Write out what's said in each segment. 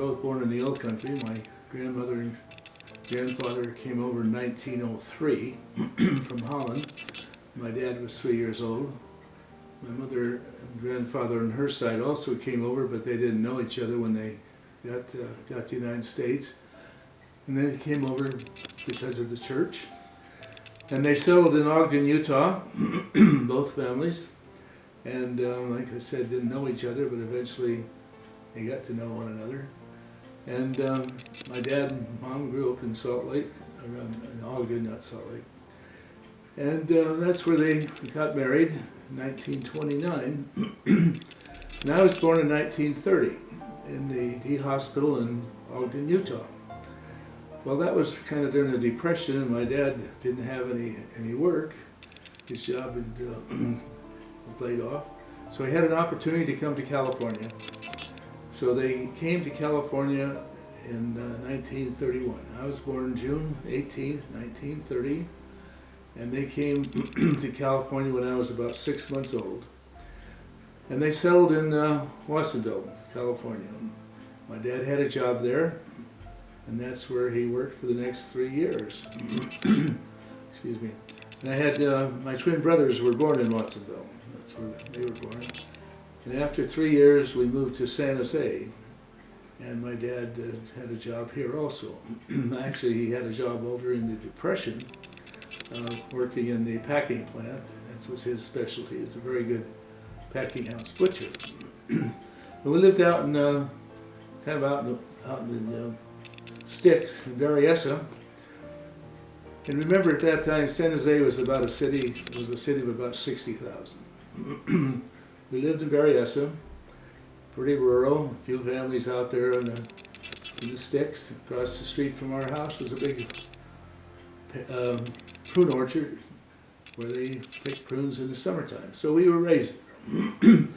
both born in the old country. My grandmother and grandfather came over in 1903 from Holland. My dad was 3 years old. My mother and grandfather on her side also came over, but they didn't know each other when they got to the United States. And then they came over because of the church. And they settled in Ogden, Utah, both families. And like I said, didn't know each other, but eventually they got to know one another. And my dad and mom grew up in Salt Lake, in Ogden, not Salt Lake. And that's where they got married in 1929. And I was born in 1930 in the Edie Hospital in Ogden, Utah. Well, that was kind of during the Depression, and my dad didn't have any work. His job was laid off. So he had an opportunity to come to California. So they came to California in 1931. I was born June 18th, 1930, and they came to California when I was about 6 months old. And they settled in Watsonville, California. My dad had a job there, and that's where he worked for the next 3 years. Excuse me. And I had, my twin brothers were born in Watsonville. That's where they were born. And after 3 years, we moved to San Jose. And my dad had a job here also. Actually, he had a job all during the Depression, working in the packing plant. That was his specialty. He was a very good packing house butcher. But we lived out in, kind of out in the sticks in Berryessa. And remember, at that time, San Jose was about a city of about 60,000. We lived in Berryessa, pretty rural, a few families out there in the sticks. Across the street from our house was a big prune orchard where they picked prunes in the summertime. So we were raised there.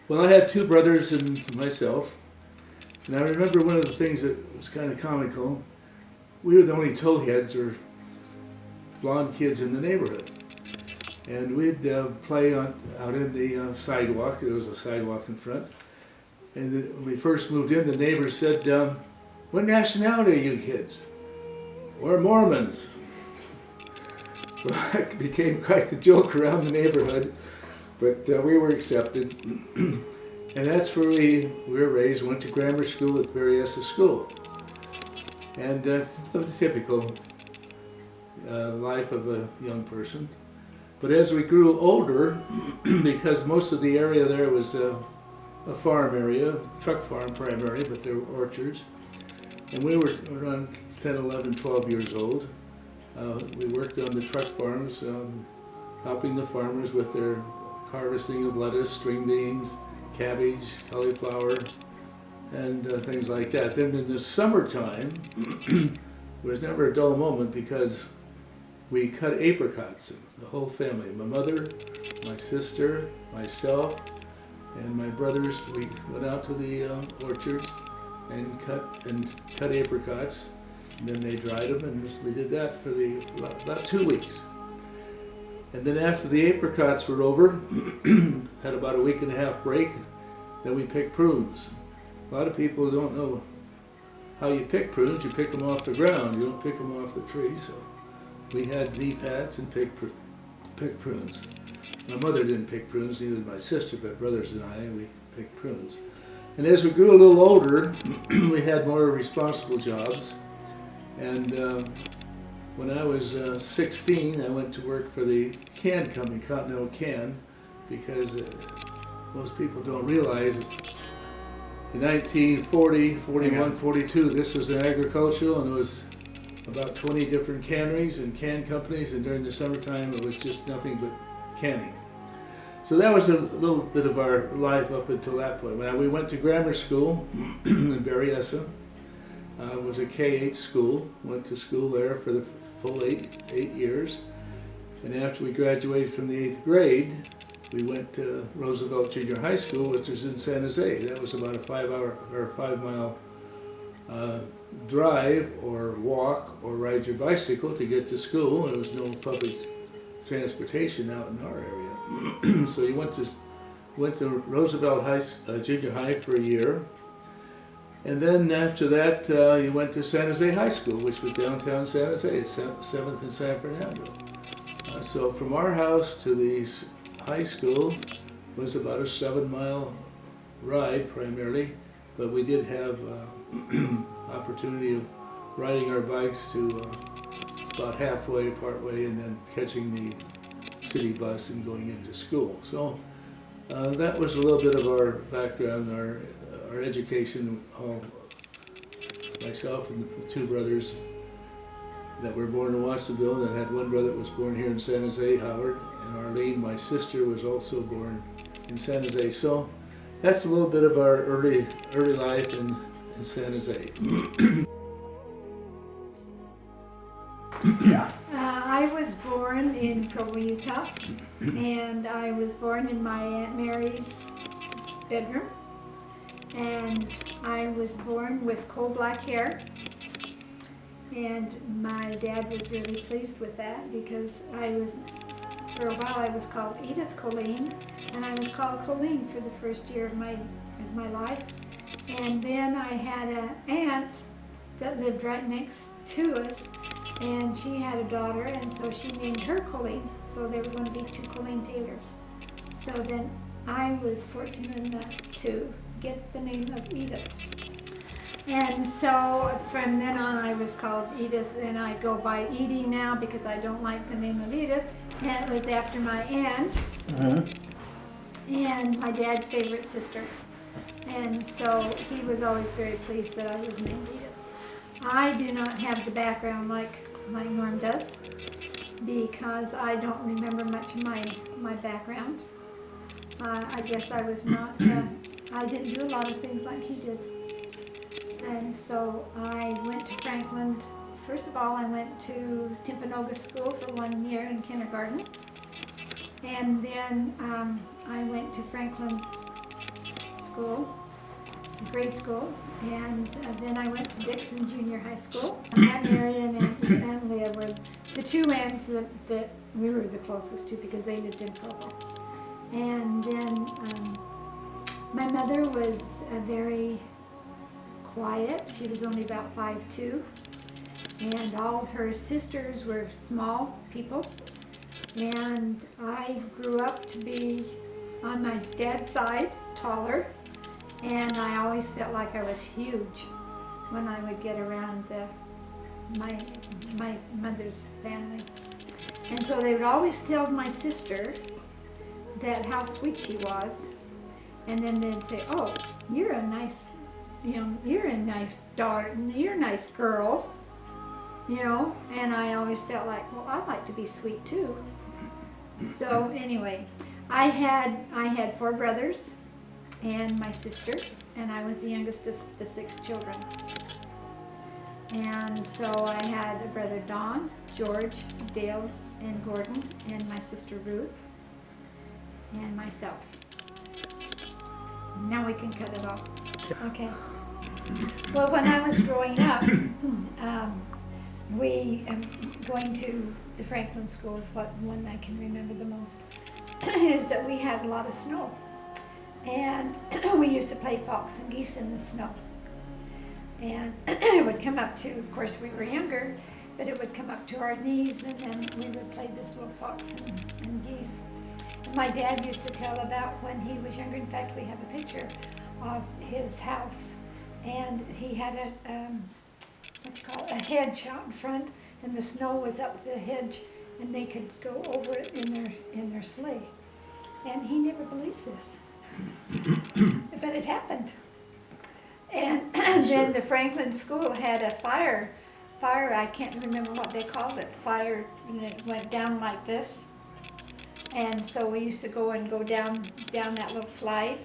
Well, I had two brothers and myself. And I remember one of the things that was kind of comical. We were the only towheads or blonde kids in the neighborhood. And we'd play out in the sidewalk. There was a sidewalk in front. And when we first moved in, the neighbors said, "What nationality are you kids?" "We're Mormons." Well, that became quite the joke around the neighborhood, but we were accepted. And that's where we were raised. Went to grammar school at Berryessa School. And it's a typical life of a young person. But as we grew older, because most of the area there was a farm area, truck farm primarily, but there were orchards. And we were around 10, 11, 12 years old. We worked on the truck farms, helping the farmers with their harvesting of lettuce, string beans, cabbage, cauliflower, and things like that. Then in the summertime, there was never a dull moment because we cut apricots, the whole family. My mother, my sister, myself, and my brothers. We went out to the orchard and cut apricots. And then they dried them, and we did that for about 2 weeks. And then after the apricots were over, had about a week and a half break, then we picked prunes. A lot of people don't know how you pick prunes. You pick them off the ground. You don't pick them off the tree. So we had knee pads and picked prunes. My mother didn't pick prunes, neither did my sister, but brothers and I, we picked prunes. And as we grew a little older, we had more responsible jobs. And when I was 16, I went to work for the can company, Continental Can, because most people don't realize in 1940, 41, 42, this was an agricultural, and it was about 20 different canneries and can companies, and during the summertime it was just nothing but canning. So that was a little bit of our life up until that point. When we went to grammar school in Berryessa. It was a K-8 school. Went to school there for the full eight years. And after we graduated from the 8th grade, we went to Roosevelt Junior High School, which was in San Jose. That was about a 5-mile drive or walk or ride your bicycle to get to school. There was no public transportation out in our area. So you went to Roosevelt Junior High for a year. And then after that, he went to San Jose High School, which was downtown San Jose, 7th and San Fernando. So from our house to the high school was about a 7-mile ride primarily, but we did have opportunity of riding our bikes to about halfway, partway, and then catching the city bus and going into school. So that was a little bit of our background, our education. All myself and the 2 brothers that were born in Watsonville, and I had one brother that was born here in San Jose, Howard, and Arlene, my sister, was also born in San Jose. So that's a little bit of our early life in San Jose. I was born in Provo, Utah, and I was born in my Aunt Mary's bedroom, and I was born with coal black hair, and my dad was really pleased with that because for a while I was called Edith Colleen, and I was called Colleen for the first year of my life. And then I had an aunt that lived right next to us, and she had a daughter, and so she named her Colleen. So there were going to be 2 Colleen Taylors. So then I was fortunate enough to get the name of Edith. And so from then on I was called Edith, and I go by Edie now because I don't like the name of Edith. And it was after my aunt and my dad's favorite sister. And so he was always very pleased that I was named Edith. I do not have the background like Norm does because I don't remember much of my background. I guess I was not, I didn't do a lot of things like he did. And so I went to Franklin. First of all, I went to Timpanogos School for 1 year in kindergarten. And then I went to Franklin School, grade school, and then I went to Dixon Junior High School. Aunt Mary and Aunt Leah were the 2 aunts that we were the closest to because they lived in Provo. And then my mother was very quiet. She was only about 5'2", and all her sisters were small people. And I grew up to be, on my dad's side, taller, and I always felt like I was huge when I would get around my mother's family. And so they would always tell my sister that how sweet she was, and then they'd say, "Oh, you're a nice, you're a nice daughter, you're a nice girl," and I always felt like, well, I'd like to be sweet too. So anyway, I had 4 brothers and my sister, and I was the youngest of the 6 children. And so I had a brother Don, George, Dale, and Gordon, and my sister Ruth, and myself. Now we can cut it off. Okay. Well, when I was growing up, going to the Franklin School is one I can remember the most, is that we had a lot of snow. And we used to play fox and geese in the snow. And it would come up to, of course we were younger, but it would come up to our knees, and then we would play this little fox and geese. And my dad used to tell about when he was younger. In fact, we have a picture of his house, and he had a hedge out in front, and the snow was up the hedge, and they could go over it in their sleigh. And he never believes this, but it happened. And then the Franklin School had a fire, I can't remember what they called it, fire, and it went down like this. And so we used to go down that little slide.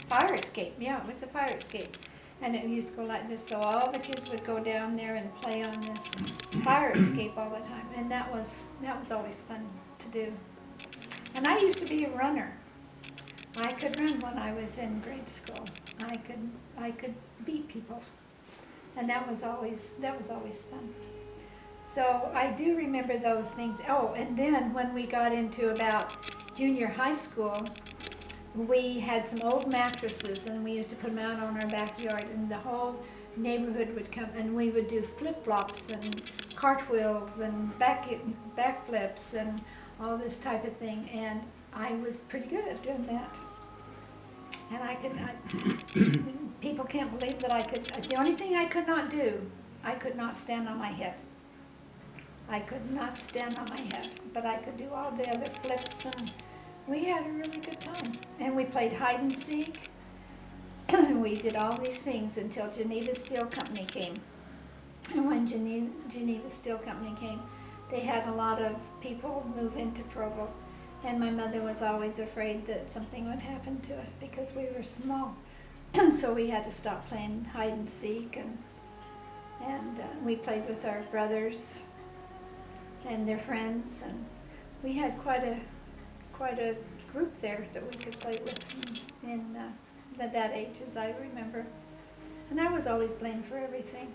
Fire escape, yeah, it was a fire escape. And it used to go like this, so all the kids would go down there and play on this fire escape all the time. And that was always fun to do. And I used to be a runner. I could run when I was in grade school. I could beat people, and that was always fun. So I do remember those things. Oh, and then when we got into about junior high school, we had some old mattresses, and we used to put them out on our backyard, and the whole neighborhood would come, and we would do flip-flops and cartwheels and backflips and all this type of thing, and I was pretty good at doing that. And people can't believe that I could. The only thing I could not do, I could not stand on my head. I could not stand on my head, but I could do all the other flips, and we had a really good time. And we played hide and seek, and we did all these things until Geneva Steel Company came. And when Geneva Steel Company came, they had a lot of people move into Provo. And my mother was always afraid that something would happen to us because we were small. So we had to stop playing hide and seek, and we played with our brothers and their friends, and we had quite a group there that we could play with in that age, as I remember. And I was always blamed for everything.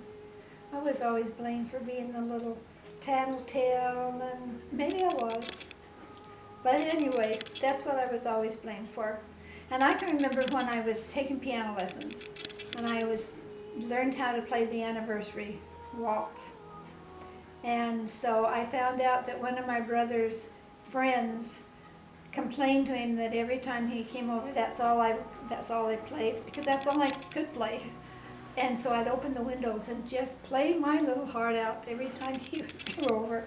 I was always blamed for being the little tattletale, and maybe I was. But anyway, that's what I was always blamed for. And I can remember when I was taking piano lessons, and I learned how to play the anniversary waltz. And so I found out that one of my brother's friends complained to him that every time he came over, that's all I played, because that's all I could play. And so I'd open the windows and just play my little heart out every time he would come over.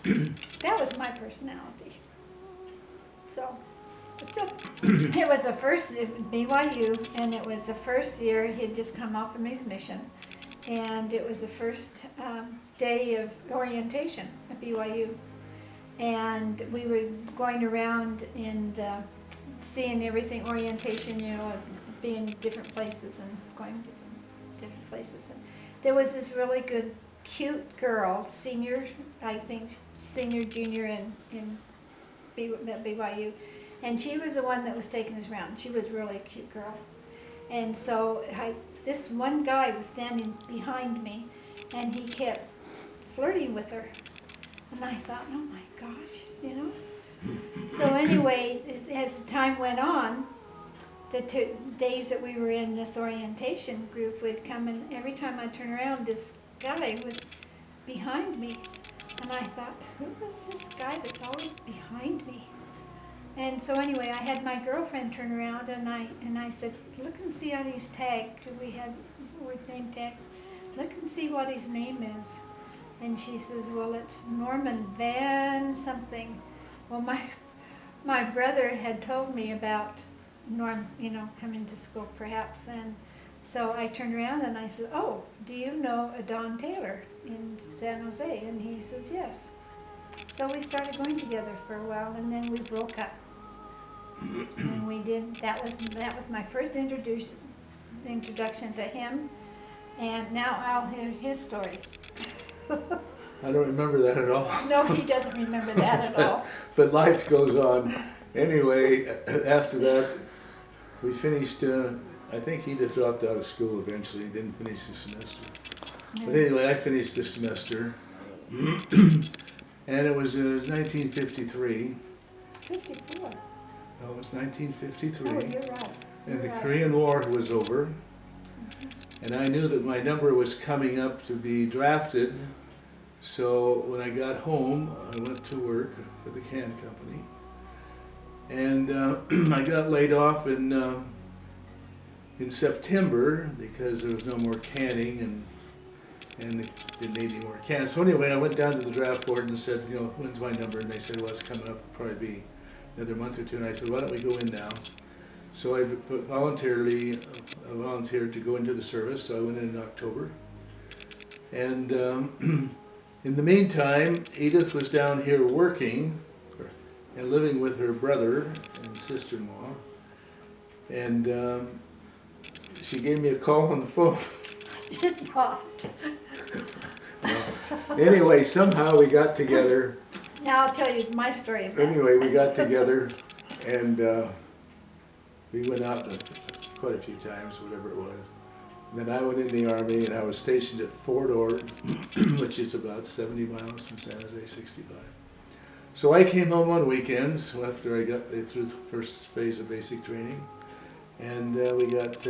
That was my personality. So it was the first BYU, and it was the first year he had just come off from his mission, and it was the first day of orientation at BYU, and we were going around and seeing everything, orientation, being different places and going different places. And there was this really good, cute girl, senior, junior in BYU, and she was the one that was taking us around. She was really a cute girl, and so this one guy was standing behind me, and he kept flirting with her, and I thought, oh my gosh, So anyway, as the time went on, the 2 days that we were in this orientation group would come, and every time I turned around, this guy was behind me. And I thought, who is this guy that's always behind me? And so anyway, I had my girlfriend turn around, and I said, look and see on his tag, because we had name tags. Look and see what his name is. And she says, well, it's Norman Van something. Well, my brother had told me about Norm, coming to school perhaps, and so I turned around and I said, oh, do you know a Don Taylor in San Jose? And he says, yes. So we started going together for a while, and then we broke up. And we did, that was my first introduction to him, and now I'll hear his story. I don't remember that at all. No, he doesn't remember that at all. But life goes on. Anyway, after that, we finished, I think he just dropped out of school eventually, didn't finish the semester. No. But anyway, I finished the semester, and it was 1953. 54. No, it was 1953. Oh, you're right. And the Korean War was over, and I knew that my number was coming up to be drafted. So when I got home, I went to work for the can company, and I got laid off in September because there was no more canning, and they didn't need any more cans. So anyway, I went down to the draft board and said, when's my number? And they said, well, it's coming up, probably be another month or two. And I said, why don't we go in now? So I volunteered to go into the service. So I went in October, and in the meantime, Edith was down here working and living with her brother and sister-in-law, and she gave me a call on the phone. Did not. Anyway, somehow we got together. Now I'll tell you my story about it. Anyway, we got together, and we went out quite a few times, whatever it was. And then I went in the Army, and I was stationed at Fort Ord, which is about 70 miles from San Jose, 65. So I came home on weekends after I got through the first phase of basic training, and we kept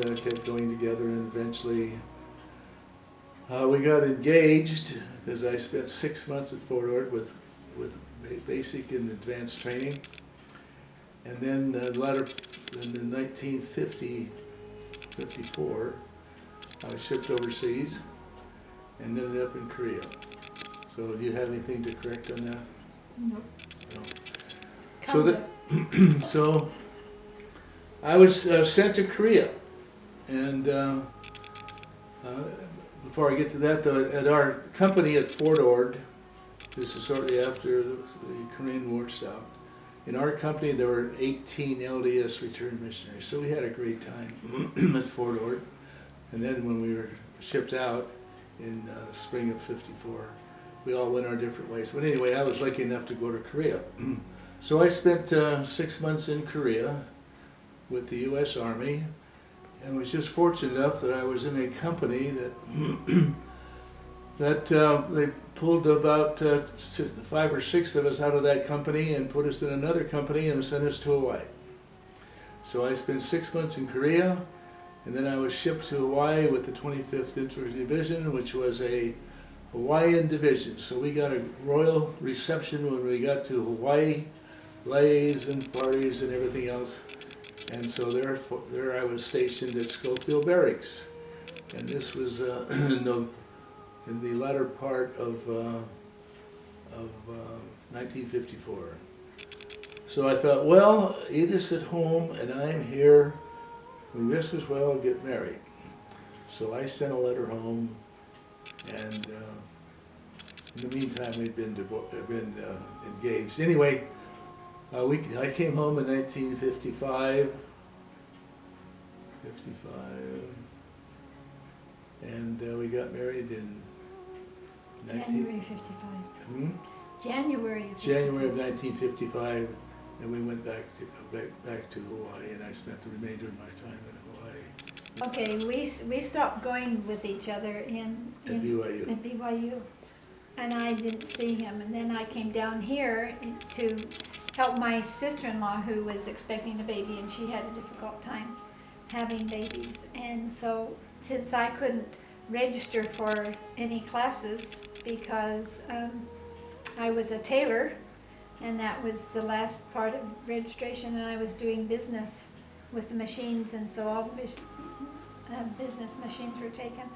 going together, and eventually we got engaged because I spent 6 months at Fort Ord with basic and advanced training, and then in 1954 I was shipped overseas and ended up in Korea. So do you have anything to correct on that? Nope. No. Kinda. So I was sent to Korea, and before I get to that, though, at our company at Fort Ord, this is shortly after the Korean War stopped. In our company, there were 18 LDS returned missionaries, so we had a great time at Fort Ord. And then when we were shipped out in the spring of '54, we all went our different ways. But anyway, I was lucky enough to go to Korea. So I spent 6 months in Korea with the U.S. Army, and was just fortunate enough that I was in a company that they pulled about 5 or 6 of us out of that company and put us in another company and sent us to Hawaii. So I spent 6 months in Korea, and then I was shipped to Hawaii with the 25th Infantry Division, which was a Hawaiian division. So we got a royal reception when we got to Hawaii, leis and parties and everything else. And so there I was stationed at Schofield Barracks, and this was in the latter part of 1954. So I thought, well, Edie's at home and I'm here, we just as well get married. So I sent a letter home, and in the meantime we'd been engaged. Anyway, I came home in 1955, and we got married in January 55. January of 55. January of 1955, and we went back to Hawaii, and I spent the remainder of my time in Hawaii. Okay, we stopped going with each other At BYU. At BYU, and I didn't see him. And then I came down here to help my sister-in-law, who was expecting a baby, and she had a difficult time having babies. And so, since I couldn't register for any classes because I was a tailor, and that was the last part of registration, and I was doing business with the machines, and so all the business machines were taken.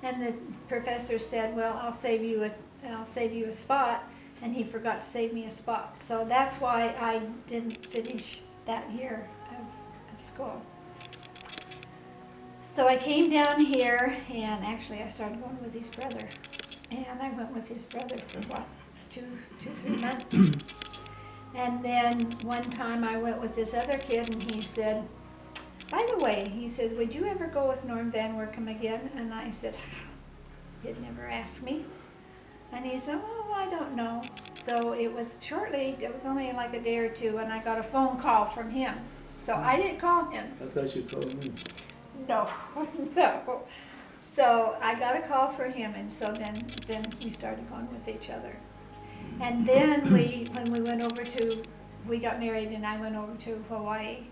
And the professor said, well, I'll save you a spot, and he forgot to save me a spot. So that's why I didn't finish that year of school. So I came down here, and actually I started going with his brother. And I went with his brother for what, 3 months. And then one time I went with this other kid, and he said, by the way, he says, would you ever go with Norm Van Workum again? And I said, he'd never asked me. And he said, oh, I don't know. So it was only like a day or two, and I got a phone call from him. So I didn't call him. I thought you called me. No, no. So I got a call from him, and so then we started going with each other. And then when we got married, and I went over to Hawaii.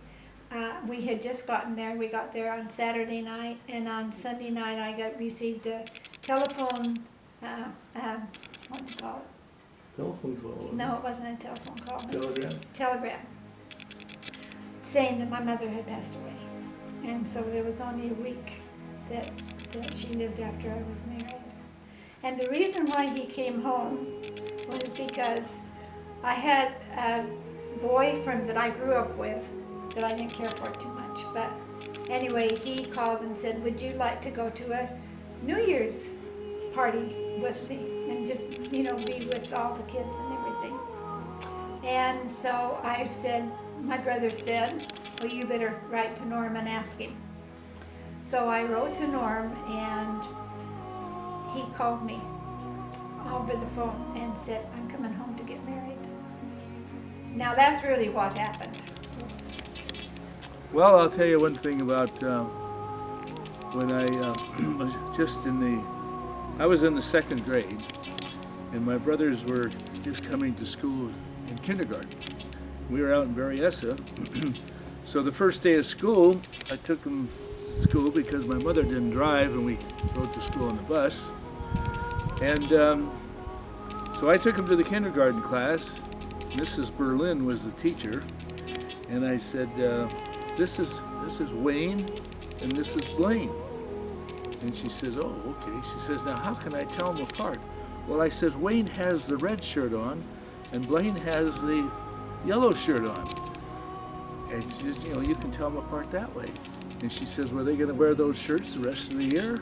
We had just gotten there. We got there on Saturday night, and on Sunday night I received a telephone, what do you call it? Telephone call? No, it wasn't a telephone call. Telegram? Telegram. Saying that my mother had passed away. And so there was only a week that she lived after I was married. And the reason why he came home was because I had a boyfriend that I grew up with that I didn't care for too much. But anyway, he called and said, would you like to go to a New Year's party with me and just, be with all the kids and everything? And so I said, my brother said, well, you better write to Norm and ask him. So I wrote to Norm, and he called me over the phone and said, I'm coming home to get married. Now that's really what happened. Well, I'll tell you one thing about when I was I was in the 2nd grade, and my brothers were just coming to school in kindergarten. We were out in Berryessa. So the first day of school, I took him to school because my mother didn't drive and we rode to school on the bus. And so I took him to the kindergarten class. Mrs. Berlin was the teacher. And I said, this is Wayne and this is Blaine. And she says, oh, okay. She says, now how can I tell them apart? Well, I says, Wayne has the red shirt on and Blaine has the yellow shirt on. And she says, you know, you can tell them apart that way. And she says, were they going to wear those shirts the rest of the year?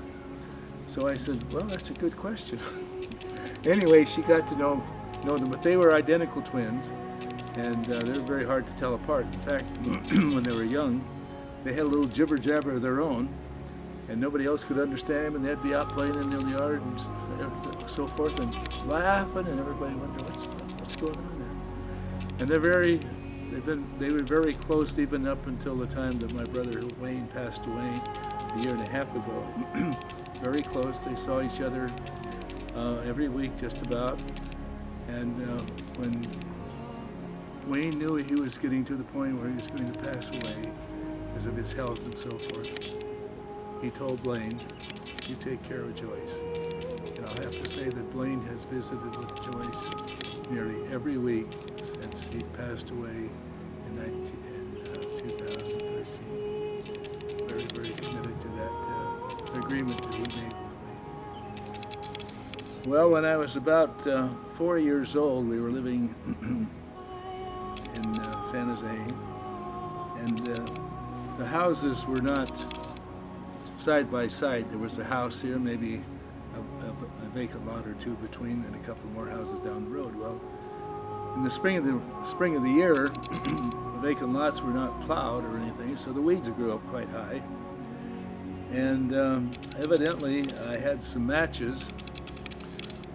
So I said, well, that's a good question. Anyway, she got to know them, but they were identical twins, and they were very hard to tell apart. In fact, when they were young, they had a little jibber-jabber of their own, and nobody else could understand them, and they'd be out playing in the yard and so forth, and laughing, and everybody wondered, what's going on there? And they were very close even up until the time that my brother Wayne passed away a year and a half ago. Very close. They saw each other every week just about. And when Wayne knew he was getting to the point where he was going to pass away because of his health and so forth, he told Blaine, you take care of Joyce. And I'll have to say that Blaine has visited with Joyce nearly every week since he passed away in 2013. Very, very committed to that agreement that he made with me. Well, when I was about 4 years old, we were living in San Jose, and the houses were not side by side. There was a house here, maybe a vacant lot or two between, and a couple more houses down the road. Well, in the spring of the year, the vacant lots were not plowed or anything, so the weeds grew up quite high. And evidently, I had some matches,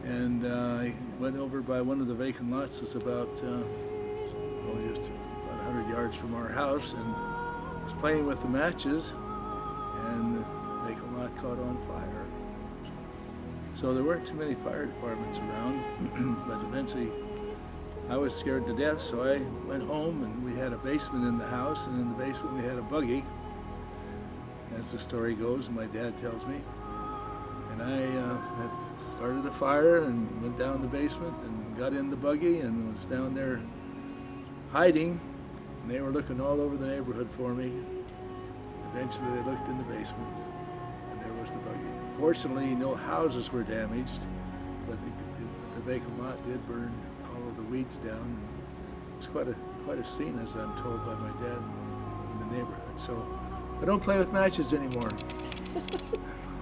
and I went over by one of the vacant lots. It's about just about 100 yards from our house, and was playing with the matches, and the vacant lot caught on fire. So there weren't too many fire departments around, but eventually I was scared to death, so I went home, and we had a basement in the house, and in the basement we had a buggy, as the story goes, my dad tells me. And I had started a fire and went down the basement and got in the buggy and was down there hiding, and they were looking all over the neighborhood for me. Eventually they looked in the basement, and there was the buggy. Fortunately, no houses were damaged, but the vacant lot did burn all of the weeds down. And it's quite a scene, as I'm told by my dad, in the neighborhood. So I don't play with matches anymore.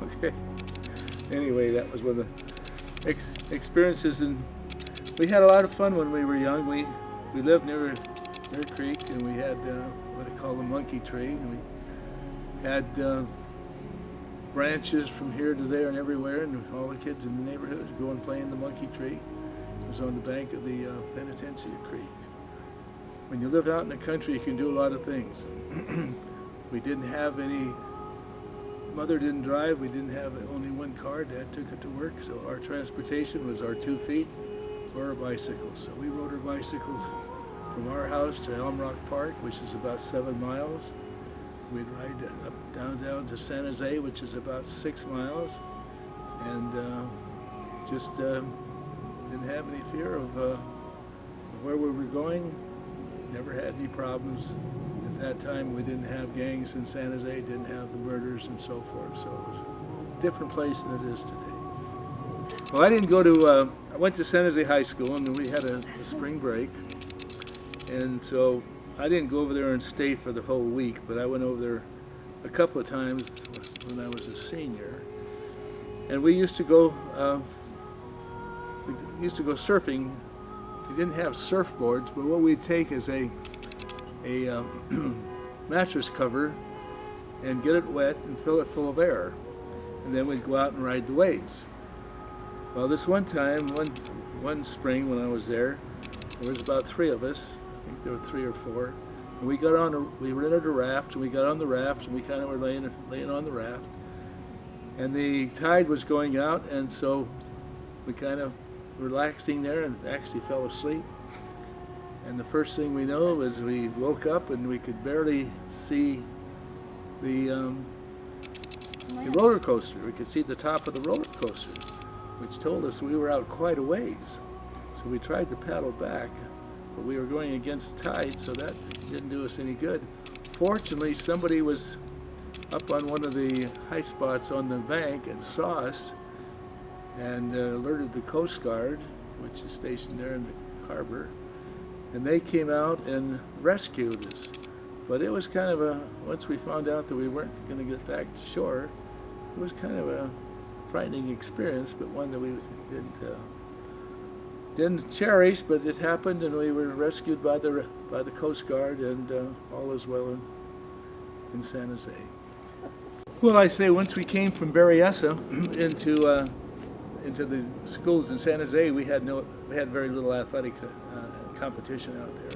Okay. Anyway, that was one of the experiences, and we had a lot of fun when we were young. We lived near a creek, and we had what I call a monkey tree, and we had branches from here to there and everywhere, and all the kids in the neighborhood would go and play in the monkey tree. It was on the bank of the Penitencia Creek. When you live out in the country, you can do a lot of things. We didn't have any, mother didn't drive, we didn't have only one car, Dad took it to work, so our transportation was our 2 feet or our bicycles. So we rode our bicycles from our house to Elm Rock Park, which is about 7 miles. We'd ride up down to San Jose, which is about 6 miles, and just didn't have any fear of where we were going. Never had any problems. At that time, we didn't have gangs in San Jose, didn't have the murders and so forth, so it was a different place than it is today. Well, I didn't go to, I went to San Jose High School, and we had a spring break, and so I didn't go over there and stay for the whole week, but I went over there a couple of times when I was a senior. And we used to go surfing. We didn't have surfboards, but what we'd take is a mattress cover and get it wet and fill it full of air. And then we'd go out and ride the waves. Well, this one time, one spring when I was there was about 3 of us. I think there were 3 or 4. And we rented a raft, and we got on the raft, and we kind of were laying on the raft. And the tide was going out, and so we kind of relaxing there and actually fell asleep. And the first thing we know was we woke up and we could barely see the roller coaster. We could see the top of the roller coaster, which told us we were out quite a ways. So we tried to paddle back, but we were going against the tide, so that didn't do us any good. Fortunately, somebody was up on one of the high spots on the bank and saw us and alerted the Coast Guard, which is stationed there in the harbor, and they came out and rescued us. But it was kind of once we found out that we weren't going to get back to shore, it was kind of a frightening experience, but one that we didn't cherish, but it happened, and we were rescued by the Coast Guard, and all is well in San Jose. Well, I say once we came from Berryessa into the schools in San Jose, we had very little athletic competition out there.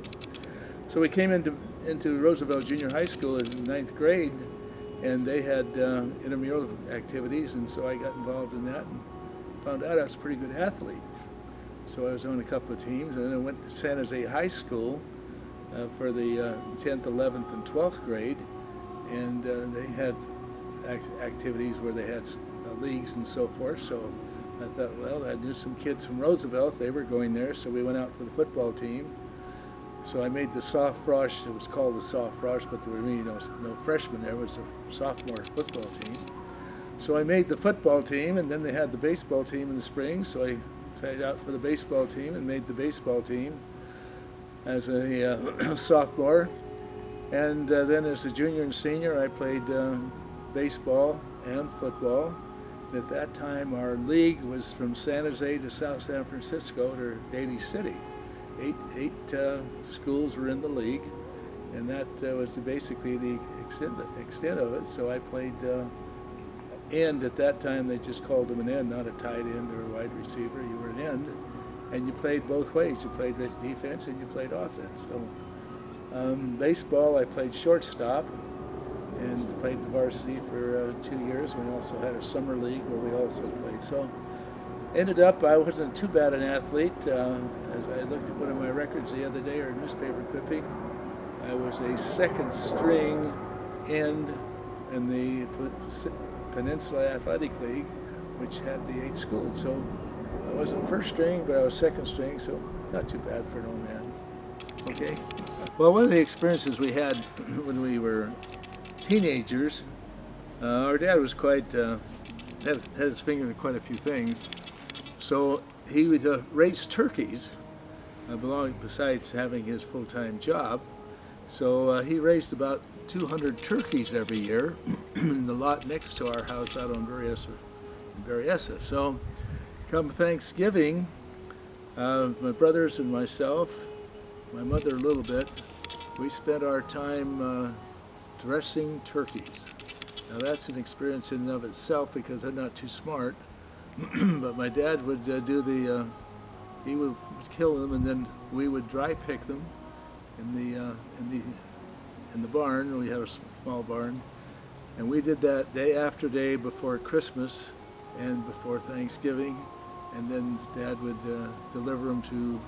So we came into Roosevelt Junior High School in ninth grade, and they had intramural activities, and so I got involved in that and found out I was a pretty good athlete. So I was on a couple of teams, and then I went to San Jose High School for the 10th, 11th, and 12th grade, and they had activities where they had leagues and so forth. So I thought, well, I knew some kids from Roosevelt, they were going there, so we went out for the football team. So I made the soft frosh. It was called the soft frosh, but there were really no freshmen there. It was a sophomore football team. So I made the football team, and then they had the baseball team in the spring, so I tried out for the baseball team and made the baseball team as a sophomore. And then as a junior and senior, I played baseball and football. And at that time, our league was from San Jose to South San Francisco to Daly City. Eight schools were in the league, and that was basically the extent of it. So I played end. At that time, they just called them an end, not a tight end or a wide receiver. You were an end, and you played both ways. You played the defense and you played offense. So baseball, I played shortstop and played the varsity for 2 years. We also had a summer league where we also played. So ended up, I wasn't too bad an athlete. As I looked at one of my records the other day, or a newspaper clipping, I was a second string end in the Peninsula Athletic League, which had the 8 schools. So I wasn't first string, but I was second string, so not too bad for an old man. Okay. Well, one of the experiences we had when we were teenagers, our dad was quite, had his finger in quite a few things. So he would raise turkeys, besides having his full-time job. So he raised about 200 turkeys every year in the lot next to our house out on Berryessa. So come Thanksgiving, my brothers and myself, my mother a little bit, we spent our time dressing turkeys. Now that's an experience in and of itself because they're not too smart. But my dad would he would kill them, and then we would dry pick them in the barn. We had a small barn, and we did that day after day before Christmas and before Thanksgiving, and then Dad would deliver them to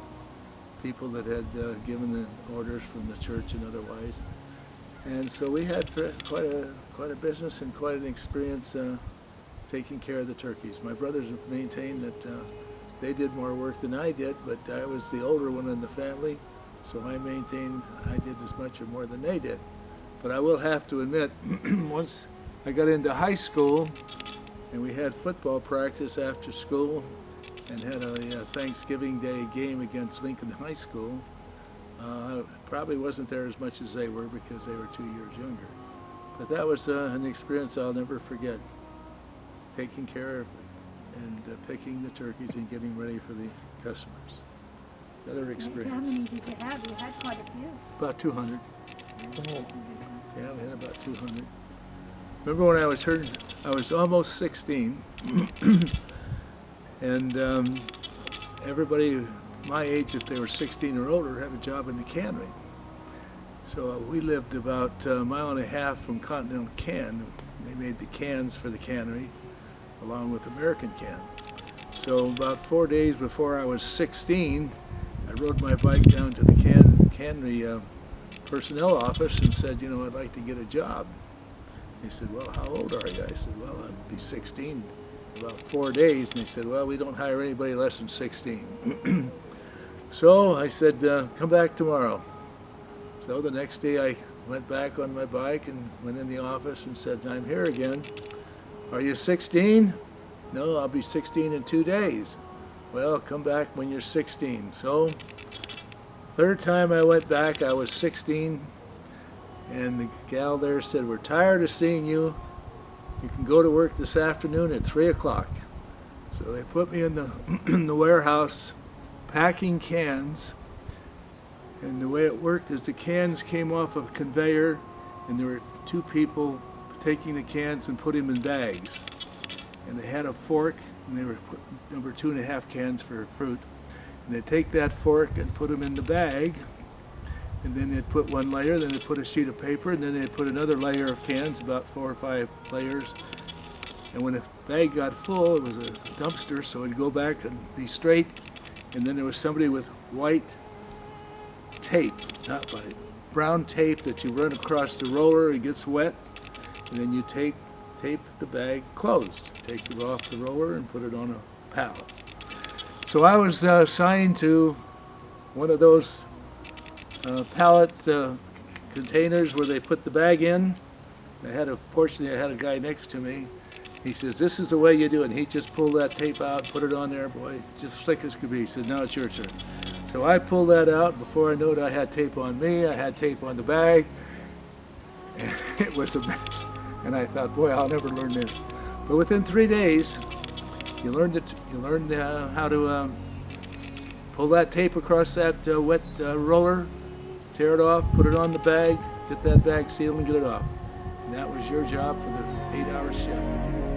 people that had given the orders from the church and otherwise. And so we had quite a business and quite an experience taking care of the turkeys. My brothers maintained that they did more work than I did, but I was the older one in the family, so I maintained I did as much or more than they did. But I will have to admit, once I got into high school and we had football practice after school and had a Thanksgiving Day game against Lincoln High School, I probably wasn't there as much as they were because they were 2 years younger. But that was an experience I'll never forget. Taking care of it and picking the turkeys and getting ready for the customers. Another experience. How many did you have? You had quite a few. About 200. Yeah, we had about 200. Remember when I was almost 16, and everybody my age, if they were 16 or older, had a job in the cannery. So we lived about a mile and a half from Continental Can. They made the cans for the cannery, along with American Can. So about 4 days before I was 16, I rode my bike down to the cannery personnel office and said, you know, I'd like to get a job. He said, well, how old are you? I said, well, I'll be 16 in about 4 days. And they said, well, we don't hire anybody less than 16. So I said, come back tomorrow. So the next day I went back on my bike and went in the office and said, I'm here again. Are you 16? No, I'll be 16 in 2 days. Well, come back when you're 16. So third time I went back, I was 16. And the gal there said, we're tired of seeing you. You can go to work this afternoon at 3 o'clock. So they put me in the, in the warehouse packing cans. And the way it worked is the cans came off of a conveyor, and there were 2 people taking the cans and putting them in bags. And they had a fork, and they were number 2.5 cans for fruit. And they'd take that fork and put them in the bag. And then they'd put one layer, then they'd put a sheet of paper, and then they'd put another layer of cans, about 4 or 5 layers. And when the bag got full, it was a dumpster, so it'd go back and be straight. And then there was somebody with white tape, not white, brown tape that you run across the roller. It gets wet, and then you tape the bag closed. Take it off the roller and put it on a pallet. So I was assigned to one of those pallet containers where they put the bag in. Fortunately, I had a guy next to me. He says, this is the way you do it. And he just pulled that tape out, put it on there, boy, just slick as could be. He said, now it's your turn. So I pulled that out. Before I knew it, I had tape on me, I had tape on the bag. And it was a mess. And I thought, boy, I'll never learn this. But within 3 days, you learned how to pull that tape across that wet roller, tear it off, put it on the bag, get that bag sealed and get it off. And that was your job for the 8-hour shift.